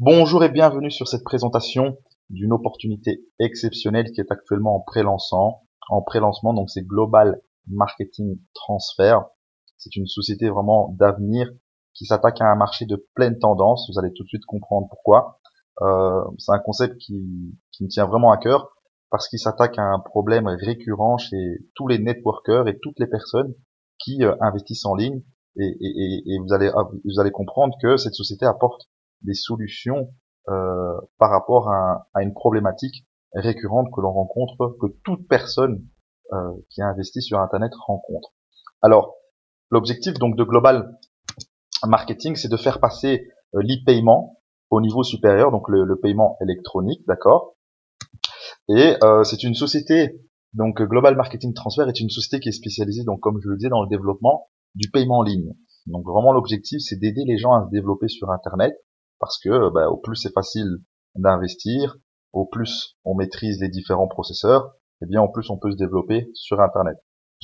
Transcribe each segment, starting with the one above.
Bonjour et bienvenue sur cette présentation d'une opportunité exceptionnelle qui est actuellement en pré-lancement, donc c'est Global Marketing Transfer. C'est une société vraiment d'avenir qui s'attaque à un marché de pleine tendance. Vous allez tout de suite comprendre pourquoi. C'est un concept qui me tient vraiment à cœur parce qu'il s'attaque à un problème récurrent chez tous les networkers et toutes les personnes qui investissent en ligne. Et vous allez comprendre que cette société apporte des solutions par rapport à une problématique récurrente que l'on rencontre, que toute personne qui investit sur Internet rencontre. Alors, l'objectif donc de Global Marketing, c'est de faire passer l'e-paiement au niveau supérieur, donc le paiement électronique, d'accord. Et c'est une société, donc Global Marketing Transfer est une société qui est spécialisée, donc comme je le disais, dans le développement du paiement en ligne. Donc vraiment l'objectif, c'est d'aider les gens à se développer sur Internet, parce que au plus c'est facile d'investir, au plus on maîtrise les différents processeurs, et bien au plus on peut se développer sur Internet.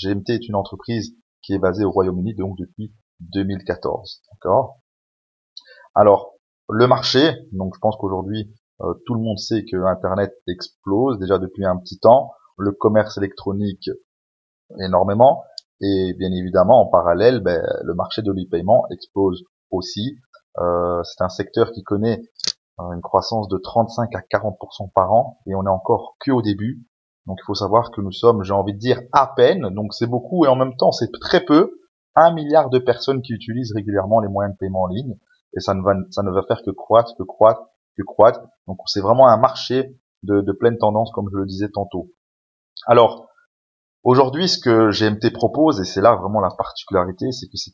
GMT est une entreprise qui est basée au Royaume-Uni, donc depuis 2014, d'accord. Alors, le marché, donc je pense qu'aujourd'hui, tout le monde sait que Internet explose déjà depuis un petit temps, le commerce électronique énormément, et bien évidemment, en parallèle, le marché de l'e-paiement explose aussi. C'est un secteur qui connaît une croissance de 35 à 40% par an, et on est encore que au début. Donc il faut savoir que nous sommes, j'ai envie de dire, à peine, donc c'est beaucoup, et en même temps c'est très peu, 1 milliard de personnes qui utilisent régulièrement les moyens de paiement en ligne, et ça ne va faire que croître, que croître, que croître. Donc c'est vraiment un marché de pleine tendance, comme je le disais tantôt. Alors, aujourd'hui, ce que GMT propose, et c'est là vraiment la particularité, c'est que c'est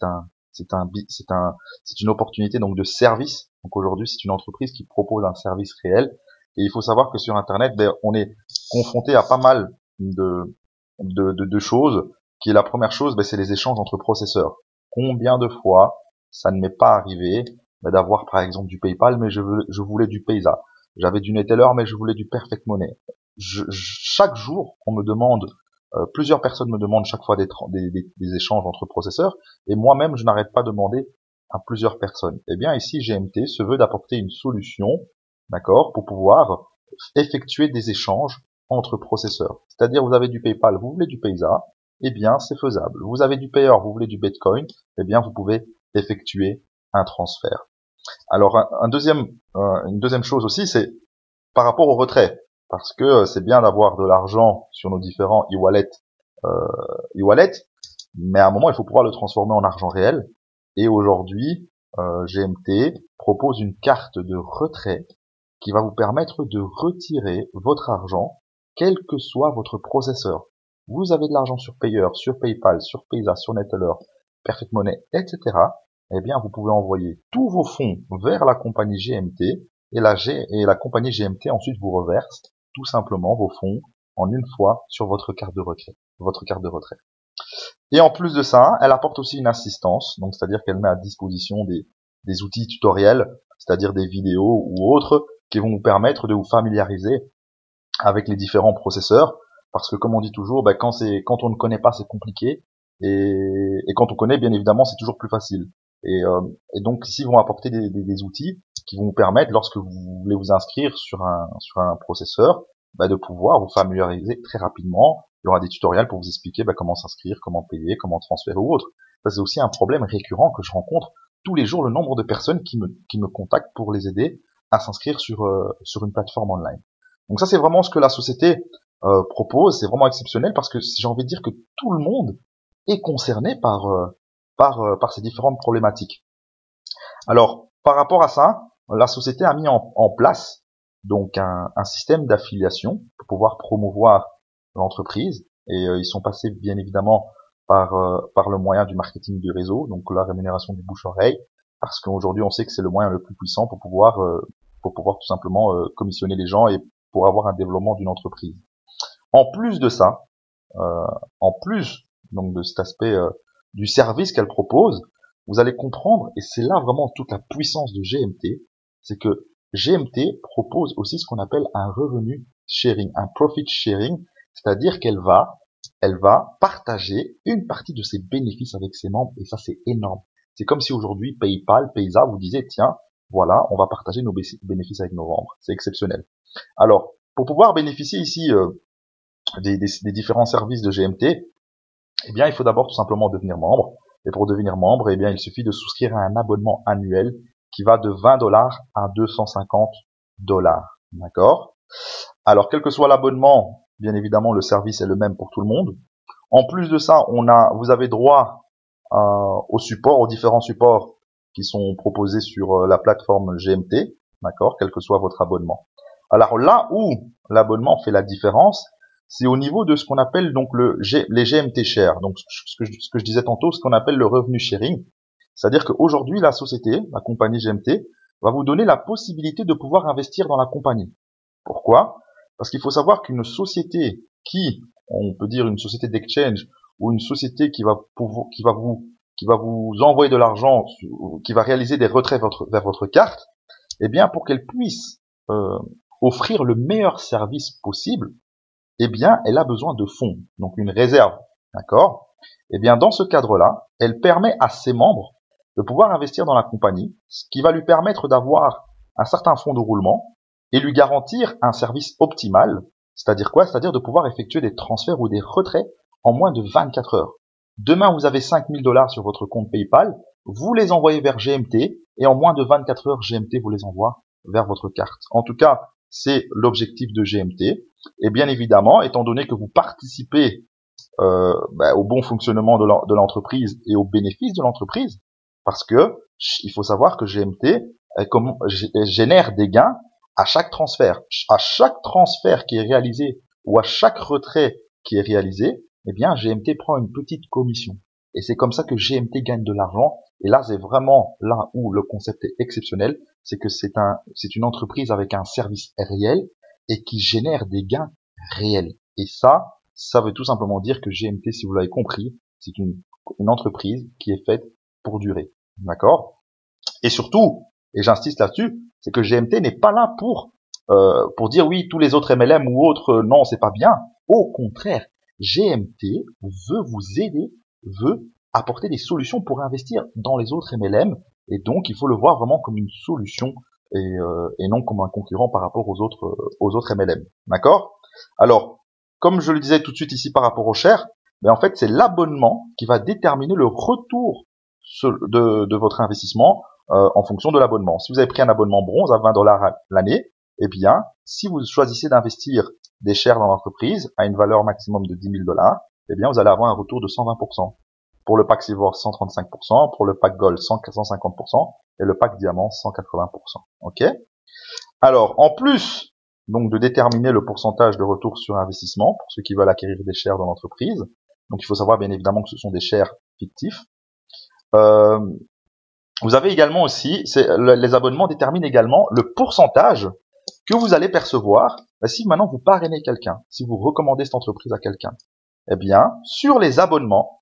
une opportunité donc de service. Donc aujourd'hui, c'est une entreprise qui propose un service réel. Et il faut savoir que sur Internet, on est confronté à pas mal de choses. Qui est la première chose, c'est les échanges entre processeurs. Combien de fois ça ne m'est pas arrivé d'avoir par exemple du PayPal, mais je voulais du Payza. J'avais du Neteller, mais je voulais du Perfect Money. Chaque jour, on me demande plusieurs personnes me demandent chaque fois des échanges entre processeurs, et moi-même, je n'arrête pas de demander à plusieurs personnes. Eh bien, ici, GMT se veut d'apporter une solution, d'accord, pour pouvoir effectuer des échanges entre processeurs. C'est-à-dire, vous avez du PayPal, vous voulez du Payza, eh bien, c'est faisable. Vous avez du Payer, vous voulez du Bitcoin, eh bien, vous pouvez effectuer un transfert. Alors, une deuxième chose aussi, c'est par rapport au retrait. Parce que c'est bien d'avoir de l'argent sur nos différents e-wallets, mais à un moment, il faut pouvoir le transformer en argent réel. Et aujourd'hui, GMT propose une carte de retrait qui va vous permettre de retirer votre argent, quel que soit votre processeur. Vous avez de l'argent sur Payer, sur PayPal, sur Payza, sur Neteller, Perfect Money, etc. Eh bien, vous pouvez envoyer tous vos fonds vers la compagnie GMT et la compagnie GMT ensuite vous reverse tout simplement vos fonds en une fois sur votre carte de retrait. Et en plus de ça, elle apporte aussi une assistance, donc c'est-à-dire qu'elle met à disposition des outils tutoriels, c'est-à-dire des vidéos ou autres, qui vont vous permettre de vous familiariser avec les différents processeurs, parce que comme on dit toujours, quand on ne connaît pas, c'est compliqué, et quand on connaît, bien évidemment, c'est toujours plus facile. Et donc ici, ils vont apporter des outils qui vont vous permettre, lorsque vous voulez vous inscrire sur un processeur, de pouvoir vous familiariser très rapidement. Il y aura des tutoriels pour vous expliquer comment s'inscrire, comment payer, comment transférer ou autre. Ça, c'est aussi un problème récurrent que je rencontre tous les jours, le nombre de personnes qui me contactent pour les aider à s'inscrire sur une plateforme online. Donc ça, c'est vraiment ce que la société propose. C'est vraiment exceptionnel parce que j'ai envie de dire que tout le monde est concerné par ces différentes problématiques. Alors, par rapport à ça, la société a mis en place donc un système d'affiliation pour pouvoir promouvoir l'entreprise, et ils sont passés bien évidemment par le moyen du marketing du réseau, donc la rémunération du bouche-oreille, parce qu'aujourd'hui on sait que c'est le moyen le plus puissant pour pouvoir tout simplement commissionner les gens et pour avoir un développement d'une entreprise. En plus de ça, en plus donc de cet aspect du service qu'elle propose, vous allez comprendre, et c'est là vraiment toute la puissance de GMT, c'est que GMT propose aussi ce qu'on appelle un revenu sharing, un profit sharing, c'est-à-dire qu'elle va partager une partie de ses bénéfices avec ses membres, et ça c'est énorme. C'est comme si aujourd'hui PayPal, Payza vous disait, tiens, voilà, on va partager nos bénéfices avec nos membres. C'est exceptionnel. Alors, pour pouvoir bénéficier ici des différents services de GMT, eh bien, il faut d'abord tout simplement devenir membre. Et pour devenir membre, eh bien, il suffit de souscrire à un abonnement annuel qui va de 20 $ à 250 $. D'accord? Alors, quel que soit l'abonnement, bien évidemment, le service est le même pour tout le monde. En plus de ça, vous avez droit au support, aux différents supports qui sont proposés sur la plateforme GMT, d'accord, quel que soit votre abonnement. Alors là où l'abonnement fait la différence, c'est au niveau de ce qu'on appelle donc les GMT Share, donc ce que je disais tantôt, ce qu'on appelle le revenu sharing. C'est-à-dire qu'aujourd'hui, la société, la compagnie GMT, va vous donner la possibilité de pouvoir investir dans la compagnie. Pourquoi? Parce qu'il faut savoir qu'une société on peut dire une société d'exchange ou une société qui va vous envoyer de l'argent, qui va réaliser des retraits vers votre carte, eh bien pour qu'elle puisse offrir le meilleur service possible, eh bien elle a besoin de fonds, donc une réserve, d'accord? Eh bien dans ce cadre-là, elle permet à ses membres de pouvoir investir dans la compagnie, ce qui va lui permettre d'avoir un certain fonds de roulement et lui garantir un service optimal. C'est-à-dire quoi? C'est-à-dire de pouvoir effectuer des transferts ou des retraits en moins de 24 heures. Demain, vous avez 5 000 $ sur votre compte PayPal, vous les envoyez vers GMT et en moins de 24 heures, GMT vous les envoie vers votre carte. En tout cas, c'est l'objectif de GMT. Et bien évidemment, étant donné que vous participez au bon fonctionnement de l'entreprise et aux bénéfices de l'entreprise, parce que il faut savoir que GMT génère des gains à chaque transfert. À chaque transfert qui est réalisé ou à chaque retrait qui est réalisé, eh bien GMT prend une petite commission. Et c'est comme ça que GMT gagne de l'argent. Et là, c'est vraiment là où le concept est exceptionnel, c'est que c'est une entreprise avec un service réel et qui génère des gains réels. Et ça veut tout simplement dire que GMT, si vous l'avez compris, c'est une entreprise qui est faite pour durer. D'accord? Et surtout, et j'insiste là-dessus, c'est que GMT n'est pas là pour dire oui, tous les autres MLM ou autres, non, c'est pas bien. Au contraire, GMT veut vous aider, veut apporter des solutions pour investir dans les autres MLM, et donc il faut le voir vraiment comme une solution et non comme un concurrent par rapport aux autres MLM. D'accord? Alors, comme je le disais tout de suite ici par rapport au share, mais en fait c'est l'abonnement qui va déterminer le retour de votre investissement en fonction de l'abonnement. Si vous avez pris un abonnement bronze à 20 $ l'année, eh bien, si vous choisissez d'investir des shares dans l'entreprise à une valeur maximum de 10 000 $, eh bien, vous allez avoir un retour de 120%. Pour le pack Silver, 135%, pour le pack Gold, 150%, et le pack Diamant, 180%. Ok? Alors, en plus, donc, de déterminer le pourcentage de retour sur investissement, pour ceux qui veulent acquérir des shares dans l'entreprise, donc il faut savoir bien évidemment que ce sont des shares fictifs. Vous avez également aussi, les abonnements déterminent également le pourcentage que vous allez percevoir si maintenant vous parrainez quelqu'un, si vous recommandez cette entreprise à quelqu'un. Eh bien, sur les abonnements,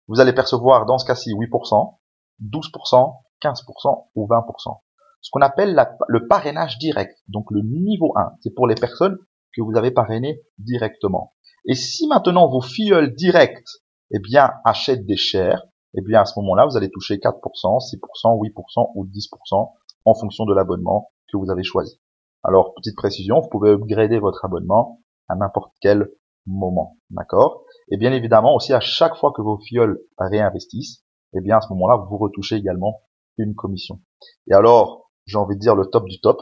vous allez percevoir dans ce cas-ci 8%, 12%, 15% ou 20%. Ce qu'on appelle le parrainage direct, donc le niveau 1. C'est pour les personnes que vous avez parrainées directement. Et si maintenant vos filleuls directs eh bien, achètent des shares, eh bien à ce moment-là, vous allez toucher 4%, 6%, 8% ou 10% en fonction de l'abonnement que vous avez choisi. Alors, petite précision, vous pouvez upgrader votre abonnement à n'importe quel moment, d'accord? Et bien évidemment, aussi à chaque fois que vos filleuls réinvestissent, eh bien à ce moment-là, vous retouchez également une commission. Et alors, j'ai envie de dire le top du top,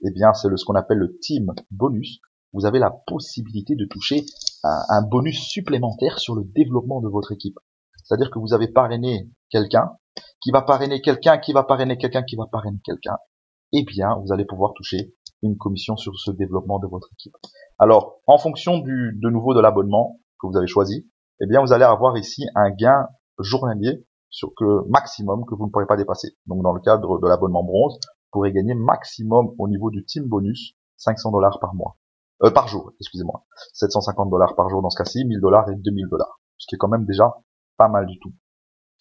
eh bien c'est ce qu'on appelle le team bonus. Vous avez la possibilité de toucher un bonus supplémentaire sur le développement de votre équipe. C'est-à-dire que vous avez parrainé quelqu'un, qui va parrainer quelqu'un, qui va parrainer quelqu'un, qui va parrainer quelqu'un. Eh bien, vous allez pouvoir toucher une commission sur ce développement de votre équipe. Alors, en fonction de nouveau de l'abonnement que vous avez choisi, eh bien, vous allez avoir ici un gain journalier maximum que vous ne pourrez pas dépasser. Donc, dans le cadre de l'abonnement bronze, vous pourrez gagner maximum au niveau du team bonus 500 $ par mois. Par jour, excusez-moi. 750 $ par jour dans ce cas-ci, 1000 $ et 2000 $. Ce qui est quand même déjà pas mal du tout.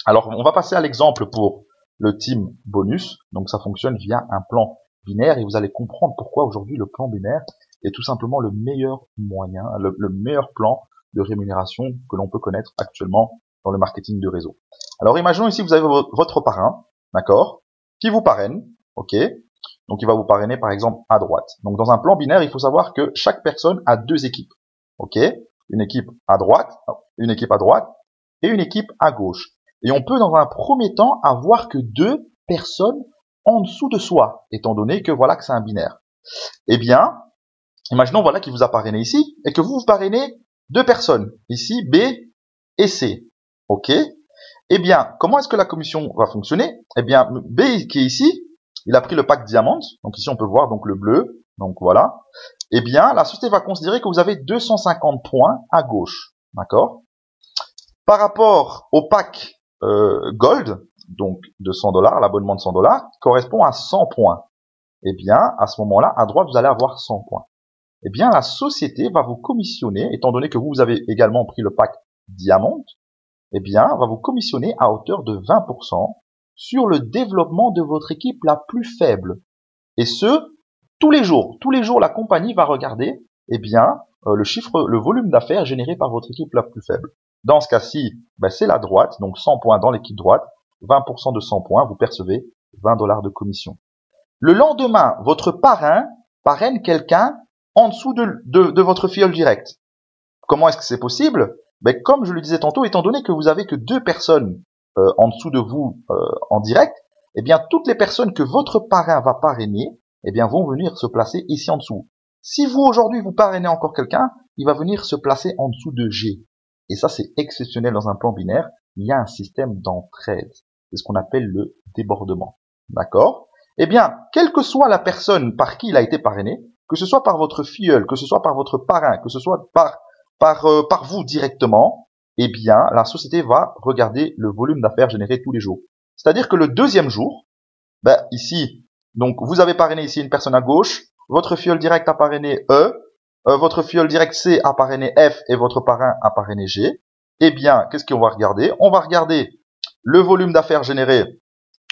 Alors, on va passer à l'exemple pour le team bonus. Donc, ça fonctionne via un plan binaire et vous allez comprendre pourquoi aujourd'hui le plan binaire est tout simplement le meilleur moyen, le meilleur plan de rémunération que l'on peut connaître actuellement dans le marketing de réseau. Alors, imaginons ici que vous avez votre parrain, d'accord, qui vous parraine. ok? Donc il va vous parrainer par exemple à droite. Donc dans un plan binaire, il faut savoir que chaque personne a deux équipes, ok? Une équipe à droite et une équipe à gauche. Et on peut dans un premier temps avoir que deux personnes en dessous de soi, étant donné que voilà que c'est un binaire. Eh bien, imaginons voilà qu'il vous a parrainé ici et que vous parrainez deux personnes, ici B et C, ok? Eh bien, comment est-ce que la commission va fonctionner? Eh bien, B qui est ici, il a pris le pack Diamond, donc ici on peut voir donc le bleu, donc voilà. Eh bien, la société va considérer que vous avez 250 points à gauche, d'accord? Par rapport au pack Gold, donc de $100, l'abonnement de $100, correspond à 100 points. Eh bien, à ce moment-là, à droite, vous allez avoir 100 points. Eh bien, la société va vous commissionner, étant donné que vous avez également pris le pack Diamond, eh bien, va vous commissionner à hauteur de 20% sur le développement de votre équipe la plus faible. Et ce, tous les jours. Tous les jours, la compagnie va regarder, eh bien, le volume d'affaires généré par votre équipe la plus faible. Dans ce cas-ci, ben, c'est la droite, donc 100 points dans l'équipe droite, 20% de 100 points, vous percevez $20 de commission. Le lendemain, votre parrain parraine quelqu'un en dessous de votre filleul direct. Comment est-ce que c'est possible? Ben, comme je le disais tantôt, étant donné que vous avez que deux personnes en dessous de vous en direct, eh bien toutes les personnes que votre parrain va parrainer, eh bien vont venir se placer ici en dessous. Si vous aujourd'hui vous parrainez encore quelqu'un, il va venir se placer en dessous de G. Et ça c'est exceptionnel dans un plan binaire. Il y a un système d'entraide. C'est ce qu'on appelle le débordement. D'accord? Eh bien, quelle que soit la personne par qui il a été parrainé, que ce soit par votre filleul, que ce soit par votre parrain, que ce soit par vous directement, eh bien, la société va regarder le volume d'affaires généré tous les jours. C'est-à-dire que le deuxième jour, ben, ici, donc, vous avez parrainé ici une personne à gauche, votre filleul direct a parrainé E, votre filleul direct C a parrainé F et votre parrain a parrainé G. Eh bien, qu'est-ce qu'on va regarder? On va regarder le volume d'affaires généré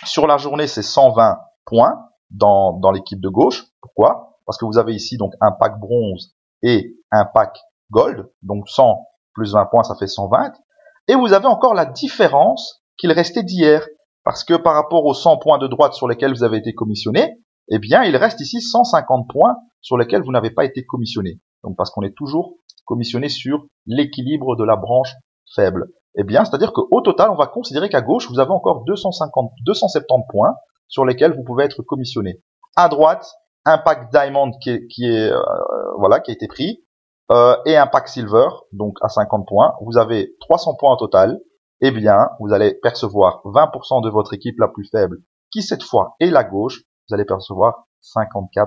sur la journée, c'est 120 points dans l'équipe de gauche. Pourquoi? Parce que vous avez ici donc un pack bronze et un pack gold. Donc 100 plus 20 points, ça fait 120. Et vous avez encore la différence qu'il restait d'hier. Parce que par rapport aux 100 points de droite sur lesquels vous avez été commissionné, eh bien, il reste ici 150 points sur lesquels vous n'avez pas été commissionné. Donc parce qu'on est toujours commissionné sur l'équilibre de la branche faible. Eh bien, c'est-à-dire qu'au total, on va considérer qu'à gauche, vous avez encore 270 points sur lesquels vous pouvez être commissionné. À droite, un pack Diamond qui a été pris, et un pack Silver, donc à 50 points. Vous avez 300 points au total. Eh bien, vous allez percevoir 20% de votre équipe la plus faible, qui cette fois est la gauche. Vous allez percevoir $54.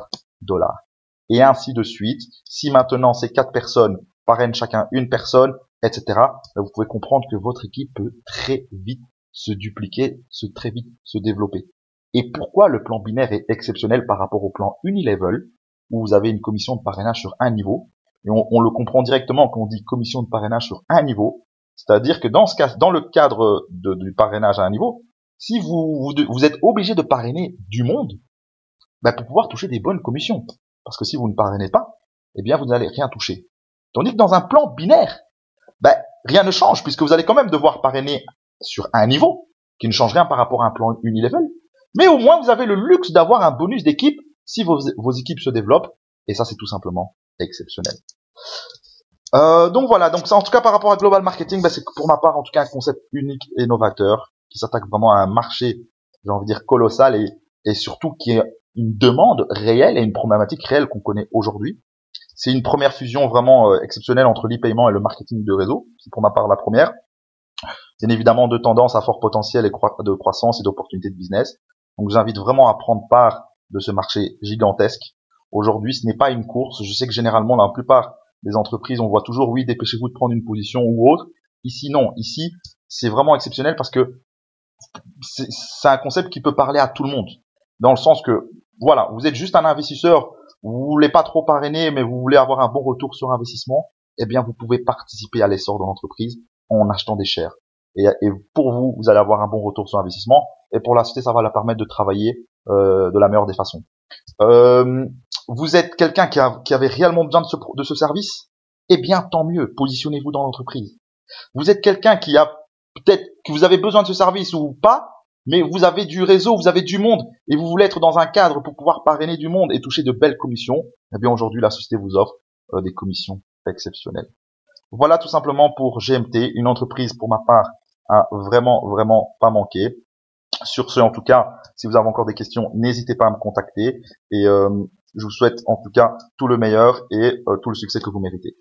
Et ainsi de suite. Si maintenant ces 4 personnes parrainent chacun une personne, etc., vous pouvez comprendre que votre équipe peut très vite se dupliquer, très vite se développer. Et pourquoi le plan binaire est exceptionnel par rapport au plan unilevel, où vous avez une commission de parrainage sur un niveau, et on le comprend directement quand on dit commission de parrainage sur un niveau, c'est-à-dire que dans le cadre du parrainage à un niveau, si vous êtes obligé de parrainer du monde, ben pour pouvoir toucher des bonnes commissions. Parce que si vous ne parrainez pas, eh bien vous n'allez rien toucher. Tandis que dans un plan binaire, ben, rien ne change, puisque vous allez quand même devoir parrainer sur un niveau, qui ne change rien par rapport à un plan unilevel, mais au moins vous avez le luxe d'avoir un bonus d'équipe si vos équipes se développent, et ça c'est tout simplement exceptionnel. Donc voilà, donc ça en tout cas par rapport à Global Marketing, ben, c'est pour ma part en tout cas un concept unique et novateur, qui s'attaque vraiment à un marché, j'ai envie de dire colossal, et surtout qui est une demande réelle et une problématique réelle qu'on connaît aujourd'hui. C'est une première fusion vraiment exceptionnelle entre l'e-paiement et le marketing de réseau. C'est pour ma part la première. Bien évidemment, deux tendances à fort potentiel de croissance et d'opportunités de business. Donc, j'invite vraiment à prendre part de ce marché gigantesque. Aujourd'hui, ce n'est pas une course. Je sais que généralement, la plupart des entreprises, on voit toujours, oui, dépêchez-vous de prendre une position ou autre. Ici, non. Ici, c'est vraiment exceptionnel parce que c'est un concept qui peut parler à tout le monde. Dans le sens que, voilà, vous êtes juste un investisseur, vous voulez pas trop parrainer, mais vous voulez avoir un bon retour sur investissement, eh bien, vous pouvez participer à l'essor de l'entreprise en achetant des shares. Et pour vous, vous allez avoir un bon retour sur investissement, et pour la société, ça va la permettre de travailler de la meilleure des façons. Vous êtes quelqu'un qui avait réellement besoin de ce service, eh bien, tant mieux, positionnez-vous dans l'entreprise. Vous êtes quelqu'un qui a peut-être que vous avez besoin de ce service ou pas, mais vous avez du réseau, vous avez du monde, et vous voulez être dans un cadre pour pouvoir parrainer du monde et toucher de belles commissions, eh bien aujourd'hui la société vous offre des commissions exceptionnelles. Voilà tout simplement pour GMT, une entreprise pour ma part à vraiment pas manquer. Sur ce, en tout cas, si vous avez encore des questions, n'hésitez pas à me contacter et je vous souhaite en tout cas tout le meilleur et tout le succès que vous méritez.